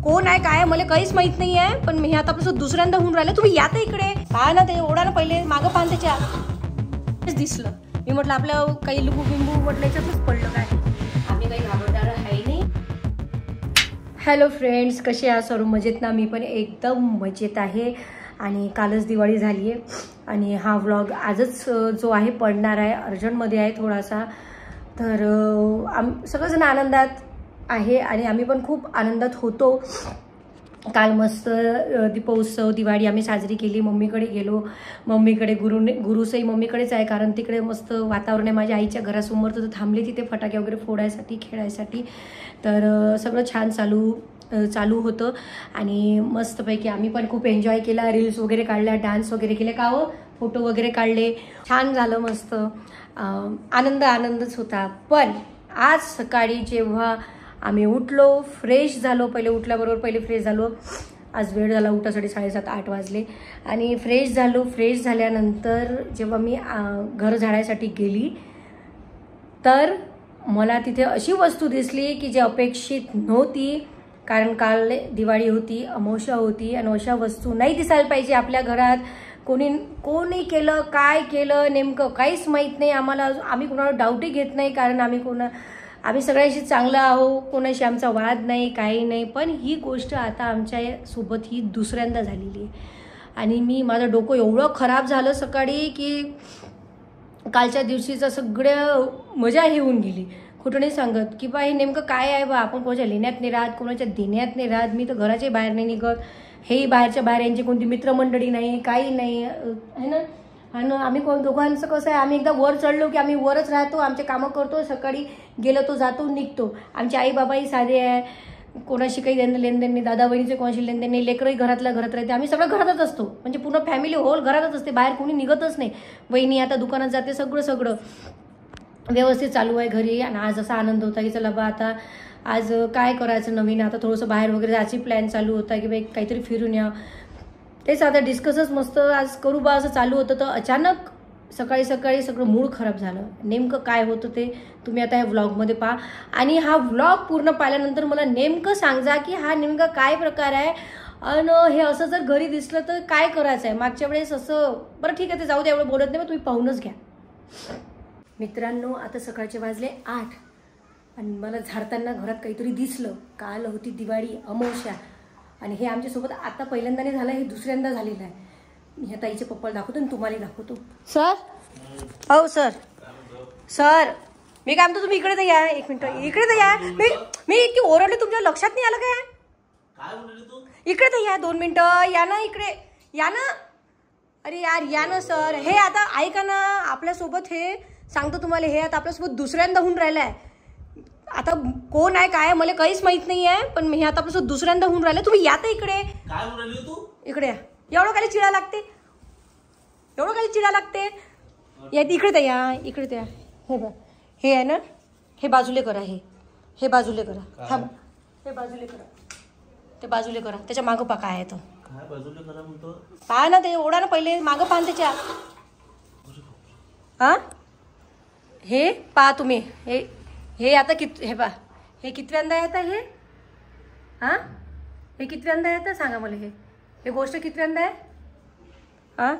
कोण आहे काय मला काहीच माहित नाही आहे, पण मी आता आपलं दुसऱ्यांदा होऊन राहिलं. तुम्ही या तर इकडे काय ना, ते ओढा ना पहिले मागं पान त्याच्या दिसलं. मी म्हटलं आपलं काही लिंबू बिंबू म्हटलं याच्यातच पडलं काय. आम्ही काही घाबरदार आहे नाही. हॅलो फ्रेंड्स, कसे आहात सर्व? मजेत ना? मी पण एकदम मजेत आहे. आणि कालच दिवाळी झाली आहे आणि हा व्लॉग आजच जो आहे पडणार आहे, अर्जंटमध्ये आहे थोडासा. तर सगळेजण आनंदात आहे आणि आम्ही पण खूप आनंदात होतो. काल मस्त दीपोत्सव दिवाळी आम्ही साजरी केली. मम्मीकडे गेलो. मम्मीकडे गुरुसई मम्मीकडेच आहे, कारण तिकडे मस्त वातावरण आहे. माझ्या आईच्या घरासमोर तर थांबले तिथे फटाके वगैरे फोडायसाठी, खेळायसाठी. तर सगळं छान चालू होतं आणि मस्तपैकी आम्ही पण खूप एन्जॉय केला. रील्स वगैरे काढल्या, डान्स वगैरे केले, का हो फोटो वगैरे काढले. छान झालं, मस्त आनंदच होता. पण आज सकाळी जेव्हा आम्ही उठलो, फ्रेश झालो, पहिले उठल्याबरोबर पहिले फ्रेश झालो. आज वेळ झाला उठासाठी, 7:30-8 वाजले. आणि फ्रेश झाल्यानंतर जेव्हा मी घर झाडायसाठी गेली तर मला तिथे अशी वस्तू दिसली की जी अपेक्षित नव्हती. कारण काल दिवाळी होती, अमावस्या होती आणि अशा वस्तू नाही दिसायला पाहिजे आपल्या घरात. कोणी केलं, काय केलं नेमकं काहीच माहीत नाही आम्हाला. आम्ही कोणाला डाऊटही घेत नाही, कारण आम्ही सगळ्यांशी चांगलं आहो, कोणाशी आमचा वाद नाही, काही नाही. पण ही गोष्ट आता आमच्या सोबत ही दुसऱ्यांदा झालेली आहे. आणि माझं डोकं एवढं खराब झालं सकाळी की कालच्या दिवशीचं सगळं मजा येऊन गेली. कुठं नाही सांगत की बा हे नेमकं काय आहे बा. आपण कोणाच्या लेण्यात नाही राहत, कोणाच्या देण्यात नाही राहत. मी तर घराच्या बाहेर नाही निघत, हेही बाहेरच्या बाहेर. यांची कोणती मित्रमंडळी नाही, काही नाही आहे ना. आणि आम्ही दोघांचं कसं आहे, आम्ही एकदा वर चढलो की आम्ही वरच राहतो, आमचे कामं करतो. सकाळी गेलो तो जातो, निघतो. आमचे आई बाबाही साधे आहे, कोणाशी काही लेनदेन नाही. दादा बहिणीचे कोणाशी लेनदेन नाही. लेकरही घरात राहते. आम्ही सगळं घरातच असतो, म्हणजे पूर्ण फॅमिली होल घरातच असते, बाहेर कोणी निघतच नाही. वहिनी आता दुकानात जाते. सगळं व्यवस्थित चालू आहे घरी. आणि आज असा आनंद होता की चला बा आता आज काय करायचं नवीन. आता थोडंसं बाहेर वगैरे जायची प्लॅन चालू होता की बाई काहीतरी फिरून या. तेच आता डिस्कसच मस्त आज करू बा असं चालू होतं. तर अचानक सकाळी सगळं मूड खराब झालं. नेमकं काय होतं ते तुम्ही आता ह्या व्लॉगमध्ये पहा. आणि हा व्लॉग पूर्ण पाहिल्यानंतर मला नेमकं सांगा की हा नेमका काय प्रकार आहे आणि हे असं जर घरी दिसलं तर काय करायचं आहे. मागच्या वेळेस असं बरं ठीक आहे, ते जाऊ दे, एवढं बोलत नाही, तुम्ही पाहूनच घ्या. मित्रांनो, आता सकाळचे वाजले 8 आणि मला झाडताना घरात काहीतरी दिसलं. काल होती दिवाळी, अमावस्या. आणि हे आमच्यासोबत आता पहिल्यांदा नाही झालं, हे दुसऱ्यांदा झालेलं आहे. मी ह्या ताईचे पप्पाला दाखवतो आणि तुम्हालाही दाखवतो. सर, हो सर मी काय म्हणतो, तुम्ही इकडे तर या. एक मिनिट इकडे तर या. मी इतकी ओरडले, तुमच्या लक्षात नाही आलं काय? इकडे तर या, 2 मिनिटं या ना, इकडे या ना. अरे यार या ना सर. हे आता ऐका ना, आपल्यासोबत हे सांगतो तुम्हाला, हे आता आपल्यासोबत दुसऱ्यांदा होऊन राहिलं आहे. आता कोण आहे काय मला काहीच माहित नाही आहे, पण मी आता आपल्यासोबत दुसऱ्यांदा होऊन राहिलं. तुम्ही या तर इकडे. काय होऊन राहिली तू? इकडे या. एवढं काय चिडा लागते, या इकडे तर या, इकडे तर या. हे बघ, हे आहे ना, हे बाजूले करा, हे बाजूले करा. थांब, हे बाजूले करा, ते बाजूले करा. त्याच्या मागं पा काय आहे तो, पहा ना, ते ओढा ना पहिले मागं पान त्याच्या. हा, हे पहा तुम्ही. हे आता हे पहा, हे कितव्यांदा आहे आता? हे कितव्यांदा आहे आता सांगा मला. हे गोष्ट कितव्यांदा आहे?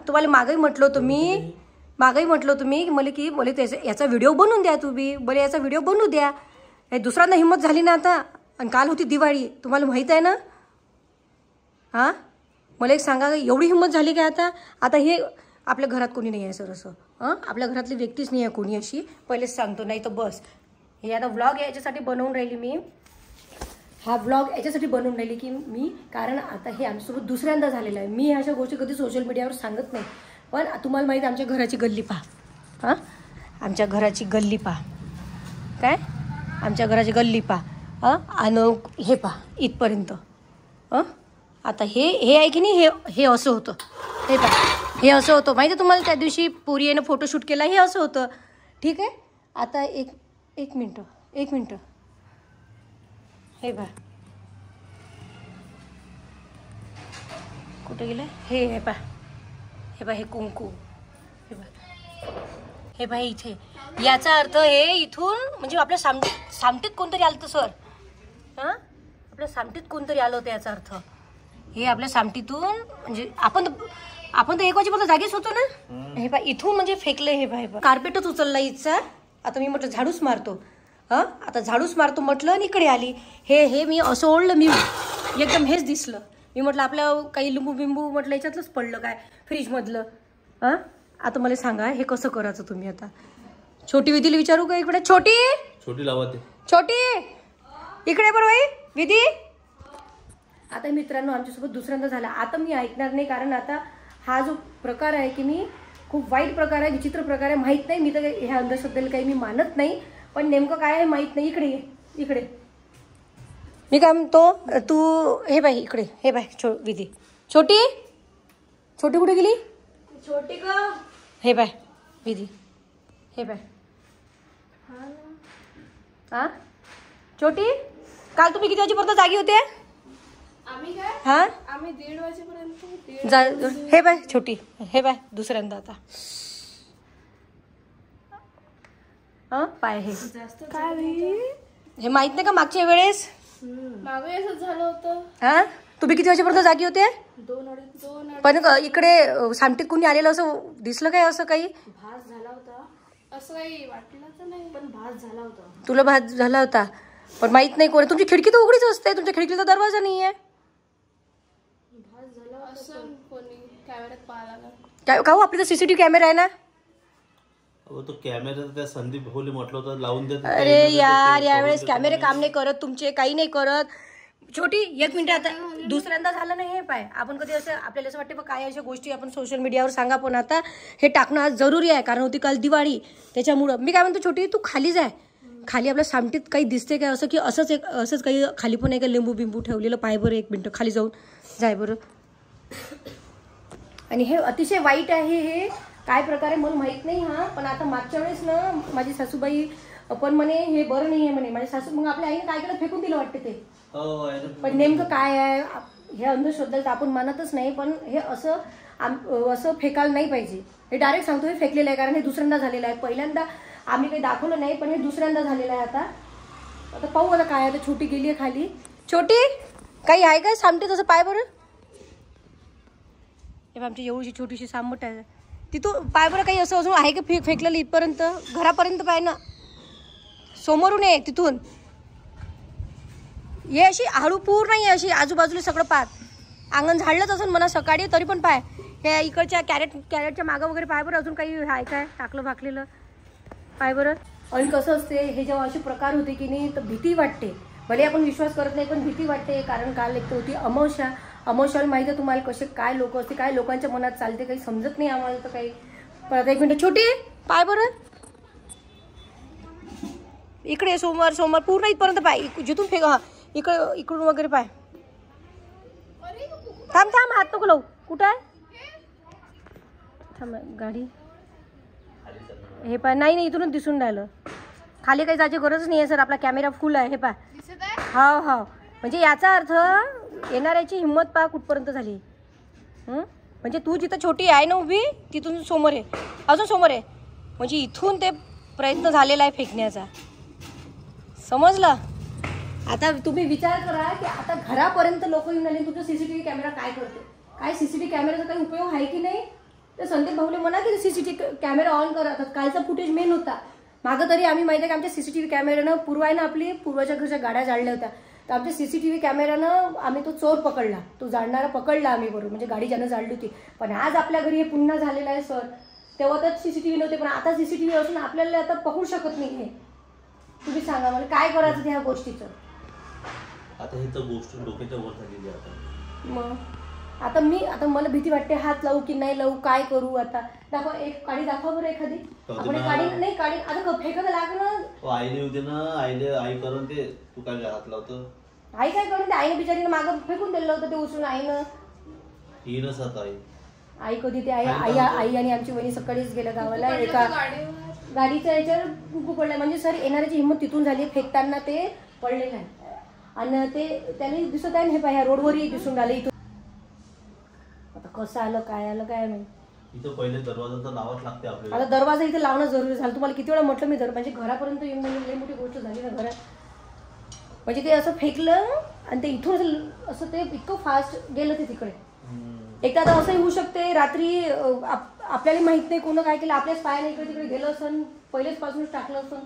तुम्हाला मागही म्हटलं होतं मी की मला याचा व्हिडिओ बनवून द्या, तुम्ही बरं याचा व्हिडिओ बनवू द्या. हे दुसऱ्यांदा हिंमत झाली ना आता. आणि काल होती दिवाळी, तुम्हाला माहीत आहे ना. मला एक सांगा, एवढी हिंमत झाली काय आता हे आपल्या घरात कोणी नाही आहे सर असं. आपल्या घरातली व्यक्तीच नाही आहे कोणी अशी, पहिलेच सांगतो. नाही तर बस हे आता व्लॉग याच्यासाठी बनवून राहिली मी. हा व्लॉग याच्यासाठी बनवून राहिली की कारण आता हे आमच्यासोबत दुसऱ्यांदा झालेलं आहे. मी अशा गोष्टी कधी सोशल मीडियावर सांगत नाही, पण तुम्हाला माहिती आमच्या घराची गल्ली पहा. आमच्या घराची गल्ली पहा, काय आमच्या घराची गल्ली पहा. आणि हे पहा इथपर्यंत. आता हे आहे की नाही, हे असं होतं. हे पहा, हे असं होतं माहिती आहे तुम्हाला. त्या दिवशी पोरीनं फोटोशूट केला, हे असं होतं. ठीक आहे. आता एक मिनटं हे पहा कुठे गेलं. हे पहा हे कुंकू. हे पहा इथे. याचा अर्थ हे इथून म्हणजे आपल्या सामटीत कोणतरी आलं तर सर. आपल्या सामटीत कोणतरी आलं होतं याचा अर्थ. हे आपल्या सामटीतून म्हणजे आपण तर 1 वाजेपर्यंत जागीच होतो ना. हे पा इथून म्हणजे फेकलं. हे पा कार्पेटच उचलला इथचा. आता मी म्हटलं झाडूस मारतो. आता झाडूस मारतो म्हटलं आणि इकडे आली. हे मी असं ओढलं. मी एकदम हेच दिसलं. मी म्हटलं आपल्या काही लिंबू बिंबू म्हटलं याच्यातलंच पडलं काय फ्रीजमधलं. आता मला सांगा हे कसं करायचं तुम्ही. आता छोटी विधीला विचारू का इकडे. छोटी लावा ते. छोटी इकडे बरं बाई विधी. आता मित्रांनो आमच्यासोबत दुसऱ्यांदा झाला. आता मी ऐकणार नाही कारण आता हा जो प्रकार आहे की मी खूप वाईट प्रकार आहे, विचित्र प्रकार आहे. माहीत नाही, मी तर ह्या अंधश्रद्धेला काही मी मानत नाही, पण नेमकं काय आहे माहीत नाही. इकडे मी काय म्हणतो तू हे बाई इकडे. हे बाय विधी. छोटी कुठे गेली. छोटी का हे बाय विधी. हे बाय छोटी काल तुम्ही किती वाजेपर्यंत जागी होते. आम्ही काय आम्ही 1:30 वाजेपर्यंत. हे बाय छोटी. हे बाय दुसऱ्यांदा आता पाय हे जास्त काय हे माहित नाही का मागच्या वेळेस मागे असं झालं होतं. तुम्ही किती वाजेपर्यंत जागी होते. 2:30. पण इकडे सामटीत कोणी आलेलं असं दिसलं काय. असं काही भास झाला होता. असं काही वाटलं तर नाही पण भास झाला होता. तुला भास झाला होता पण माहित नाही कोण. तुमची खिडकी तर उघडीच असते. तुमच्या खिडकीला दरवाजा नाही आहे. भास झाला असं कोणी कॅमेऱ्यात पाहायला काय का आपली तर सीसीटीव्ही कॅमेरा आहे ना. तो कॅमेरा त्या संदीप भोले म्हटलं होतं लावून देत. अरे यार यावेळेस कॅमेरे काम नाही करत तुमचे. काही नाही करत. छोटी 1 मिनिट. आता दुसऱ्यांदा झालं नाही. हे पाय आपण कधी असं आपल्याला असं वाटतं बघ काय अशा गोष्टी आपण सोशल मीडियावर सांगा. पण आता हे टाकणं आज जरुरी आहे कारण होती काल दिवाळी. त्याच्यामुळं मी काय म्हणतो छोटी तू खाली जाय. खाली आपल्या सामटीत काही दिसते काय असं की असंच काही खाली पण आहे का लिंबू बिंबू ठेवलेलं. पाय बरं 1 मिनिट खाली जाऊन जाय बरं. आणि हे अतिशय वाईट आहे. हे काय प्रकारे मला माहित नाही. पण आता मागच्या वेळेस ना माझी सासूबाई पण म्हणे हे बरं नाही आहे म्हणे. माझी सासू मग आपल्या आईने काय केलं फेकून दिलं वाटते ते. पण नेमकं काय आहे हे अंधश्रद्धा तर आपण मानतच नाही. पण हे असं फेकायला नाही पाहिजे. हे डायरेक्ट सांगतो हे फेकलेलं आहे कारण हे दुसऱ्यांदा झालेलं आहे. पहिल्यांदा आम्ही काही दाखवलं नाही पण हे दुसऱ्यांदा झालेलं आहे. आता पाहू आता काय. आता छोटी गेली आहे खाली. छोटी काही आहे काय सामटे तसं पाय बरं. हे आमची एवढीशी छोटीशी सामट आहे तिथून पाय बरं. काही असं अजून आहे का फेकलेलं इथपर्यंत घरापर्यंत पाय ना. समोरून आहे तिथून हे अशी हळू पूर्ण आहे अशी आजूबाजूला सगळं पाय. अंगण झाडलंच असून म्हणा सकाळी तरी पण पाय. हे इकडच्या कॅरेटच्या मागं वगैरे पाय बरं. अजून काही आहे काय टाकलं भाकलेलं पाय बरं. आणि कसं असते हे जेव्हा असे प्रकार होते की नाही तर भीती वाटते. भले आपण विश्वास करत नाही पण भीती वाटते. कारण काल एक तर होती अमावस्याला माहिती आहे तुम्हाला कसे काय लोक असते काय लोकांच्या मनात चालते काही समजत नाही आम्हाला तर काही. परत 1 मिनिट छोटी पाय बरं. इकडे सोमवार पूर्ण इथपर्यंत पाय जिथून फेक इकडून वगैरे पाय. थांब हात नको लावू. कुठं आहे थांब गाडी. हे पाय नाही इथूनच दिसून राहिलं. खाली काही जायची गरज नाही आहे सर. आपला कॅमेरा फुल आहे. हे पाय हा म्हणजे याचा अर्थ येणाऱ्याची हिंमत पहा कुठपर्यंत झाली. म्हणजे तू जिथं छोटी आहे ना उभी तिथून समोर आहे अजून समोर आहे. म्हणजे इथून ते प्रयत्न झालेला आहे फेकण्याचा. समजलं. आता तुम्ही विचार करा की आता घरापर्यंत लोक येऊन आले तुमचा सीसीटीव्ही कॅमेरा काय करते. काय सीसीटीव्ही कॅमेराचा काही उपयोग आहे की नाही. तर संदीप भाऊले म्हणा की सीसीटीव्ही कॅमेरा ऑन करा. कालचा फुटेज मेन होता. मागं तरी आम्ही माहिती आहे की आमच्या सीसीटीव्ही कॅमेऱ्यानं पूर्वाईनं आपली पूर्वाच्या घरच्या गाड्या जाळल्या होत्या. तर आमच्या सीसीटीव्ही कॅमेऱ्यानं आम्ही तो चोर पकडला. तो जाळणारा पकडला आम्ही बरोबर. म्हणजे गाडी ज्यानं जाळली होती. पण आज आपल्या घरी हे पुन्हा झालेलं आहे सर. तेव्हा तर सीसीटीव्ही नव्हते पण आता सीसीटीव्ही असून आपल्याला आता पकडू शकत नाही. हे तुम्ही सांगा मला काय करायचं त्या गोष्टीचं. आता हे तर गोष्ट डोक्याच्या वर झालेली आहे. मग आता मला भीती वाटते. हात लावू की नाही लावू काय करू. आता दाखवा एक काडी दाखवा बरं एखादी. आपण काडी आता फेकत लागलं. आईने होते ना आई करून ते तू काय हात लावतो. आई काय करून ते आईने बिचारीनं मागं फेकून दिलं होतं ते उचलून आईनं. येणच आता आई कधी ते आई आणि आमची वहिनी सकाळीच गेल्या गावाला. एका गाडीच्या याच्यावर कुकू पडलाय. म्हणजे सर येणाऱ्याची हिंमत तिथून झाली. फेकताना ते पडलेलं आहे आणि ते त्याने दिसत आहे. हे पाह्या रोडवरही दिसून आले. इथून आता कसं आलं काय नाही. इथं पहिले दरवाजा तर लावाच लागते आपल्याला. आता दरवाजा इथे लावणं जरुरी झालं. तुम्हाला किती वेळा म्हटलं मी म्हणजे घरापर्यंत येऊन म्हणजे लई मोठी गोष्ट झाली ना घरात. म्हणजे ते असं फेकलं आणि ते इथून असं ते इतकं फास्ट गेलं ते तिकडे. एकदा आता असंही होऊ शकते रात्री आपल्याला माहित नाही कोण काय केलं, आपल्याच पायाने इकडे तिकडे गेलं असं पहिलेच पासूनच टाकलं असं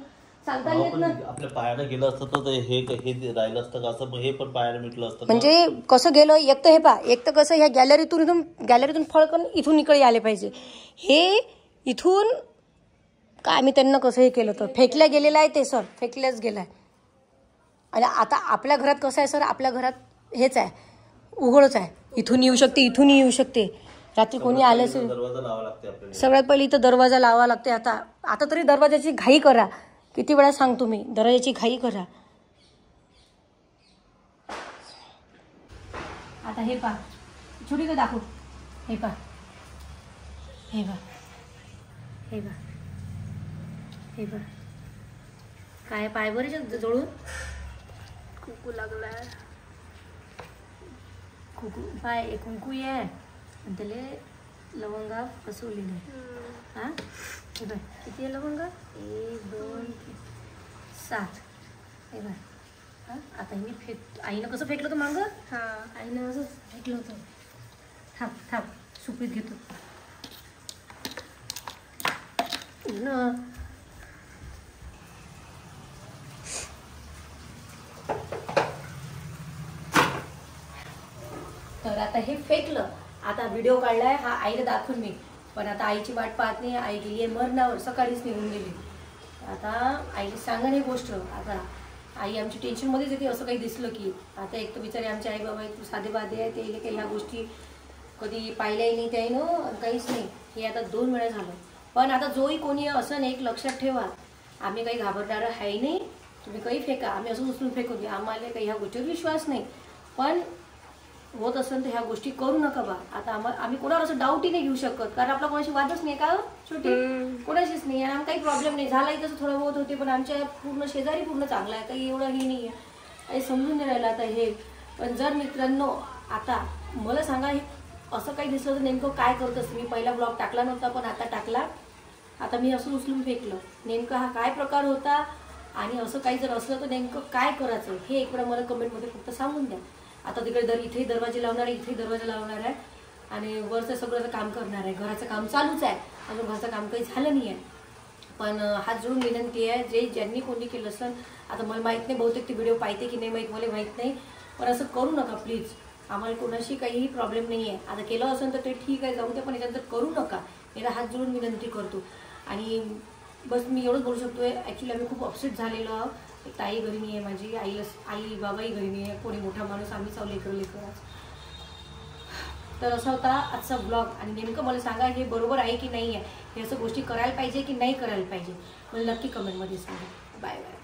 सांगता येत ना. आपल्या पायाने गेलं असतं तर हे राहिलं असतं का असं, हे पण पायाने मिटलं असतं. म्हणजे कसं गेलं एक तर हे पहा, एक तर कसं ह्या गॅलरीतून फळकन इथून इकडे आले पाहिजे. हे इथून काय मी त्यांना कसं हे केलं तर फेकल्या गेलेलं आहे ते सर, फेकल्याच गेलं आहे. आणि आता आपल्या घरात कसं आहे सर, आपल्या घरात हेच आहे, उघडच आहे, इथून येऊ शकते इथूनही येऊ शकते. रात्री कोणी आलं असेल दरवाजा लावा लागते आपल्याला. सगळ्यात पहिले इथं दरवाजा लावा लागते. आता तरी दरवाजाची घाई करा, किती वेळा सांगतो मी, दरवाजाची घाई करा. आता हे पा छोटी का दाखवू, हे पा हे पा हे पा हे पा काय पाय बरेच जळून कुकू लागलाय. कुकू पाय कुंकू आहे आणि त्याला लवंगा फसवलेली आहे. हां हे बाय किती आहे लवंगा, 1 2 7. हे बाय हां आता मी आईनं कसं फेकलं होतं मागं, हां आईनं असं फेकलं होतं. थांब सुपीत घेतो ना. तर आता हे फेकलं, आता व्हिडिओ काढलाय हा आईला दाखवून मी, पण आता आईची वाट पाहत नाही. आई गेली आहे मरणावर, सकाळीच निघून गेली. आता आईला सांगा नाही गोष्ट. आता आई आमची टेन्शनमध्येच येते असं काही दिसलं की. आता एक तर बिचारे आमचे आई बाबा आहेत, साधे बाधे आहे, ते काही ह्या गोष्टी कधी पाहिल्याही नाही त्याईनं, काहीच नाही. हे आता 2 वेळा झालं. पण आता जोही कोणी असं नाही, एक लक्षात ठेवा, आम्ही काही घाबरणारं आहे नाही. तुम्ही काही फेका, आम्ही असं उचलून फेकू दे, आम्हाला काही ह्या गोष्टीवर विश्वास नाही. पण होत असेल तर ह्या गोष्टी करू नका बा. आता आम्ही कोणावर असं डाऊटही नाही घेऊ शकत, कारण आपला कोणाशी वादच नाही का छोटी, कोणाशीच नाही. आणि काही प्रॉब्लेम नाही झालाही, तसं थोडं बहुत होते, पण आमच्या पूर्ण शेजारी पूर्ण चांगला आहे, काही एवढं हे नाही आहे, काही समजून नाही राहिलं आता हे. पण जर मित्रांनो आता मला सांगा, हे असं काही दिसलं तर नेमकं काय करत असते. मी पहिला ब्लॉग टाकला नव्हता, पण आता टाकला. आता मी असं उचलून फेकलं, नेमकं हा काय प्रकार होता आणि असं काही जर असलं तर नेमकं काय करायचं हे एक वेळा मला कमेंटमध्ये फक्त सांगून द्या. आता तिकडे इथेही दरवाजे लावणार आहे, इथेही दरवाजा लावणार आहे आणि वरचं सगळं काम करणार आहे. घराचं काम चालूच आहे, अजून घरचं काम काही झालं नाही आहे. पण हात जोडून विनंती आहे, ज्यांनी कोणी केलं असेल, आता मला माहीत नाही, बहुतेक ते व्हिडिओ पाहते की नाही मला माहीत नाही, पण असं करू नका प्लीज. आम्हाला कोणाशी काहीही प्रॉब्लेम नाही आहे. आता केलं असेल तर ते ठीक आहे, जाऊ दे, पण याच्यानंतर करू नका. याला हात जोडून विनंती करतो. आणि बस मी एवढंच बोलू शकतोय. ॲक्च्युली आम्ही खूप अपसेट झालेलं. एक ताई घरी नाही आहे माझी, आई बाबाही घरी नाही आहे, कोणी मोठा माणूस, आम्ही चालू लेकर. तर असा होता आजचा ब्लॉग. आणि नेमकं मला सांगा, हे बरोबर आहे की नाही आहे, हे असं गोष्टी करायला पाहिजे की नाही करायला पाहिजे, मला नक्की कमेंटमध्ये सांगा. Bye bye.